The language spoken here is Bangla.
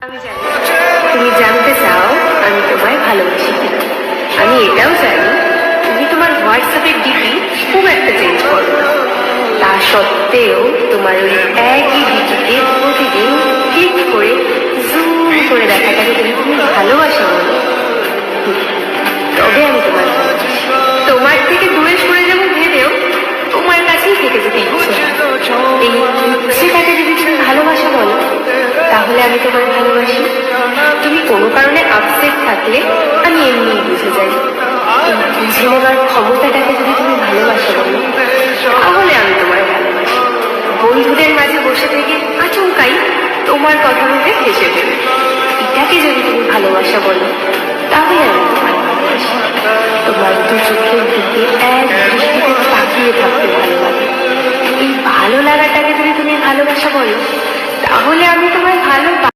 আমি জানি তুমি জানতে চাও আমি তোমায় ভালোবাসি কিনা। আমি এটাও জানি তুমি তোমার হোয়াটসঅ্যাপের ডিপি খুব একটা চেঞ্জ করো না। তা সত্ত্বেও তোমার ওই একই ডিপিতে প্রতিদিন ক্লিক করে জুম করে দেখাটাকে তুমি খুব ভালোবাসা বলো। তবে আমি তোমার ভালোবাসি। তোমার থেকে দূরে সরে যাবো ভেবেও তোমার কাছেই থেকে যেতে ইচ্ছে। এই ইচ্ছেটাকে যদি তুমি ভালোবাসা বলো তাহলে আমি তোমার ভালোবাসি। তুমি কোনো কারণে আপসেট থাকলে আমি এমনিই বুঝে যাই। এই বুঝে নেবার ক্ষমতাটাকে যদি তুমি ভালোবাসা বলো তাহলে আমি তোমার ভালোবাসি। বন্ধুদের মাঝে বসে থেকে আচমকাই তোমার কথা ভেবে হেসে ফেলে এটাকে যদি তুমি ভালোবাসা বলো তাহলে আমি তোমার ভালোবাসি। তোমার দু চোখের দিকে এক দৃষ্টিতে তাকিয়ে থাকতে ভালো লাগে। এই ভালো লাগাটাকে যদি তুমি ভালোবাসা বলো তাহলে আমি তোমার ভালোবাসি।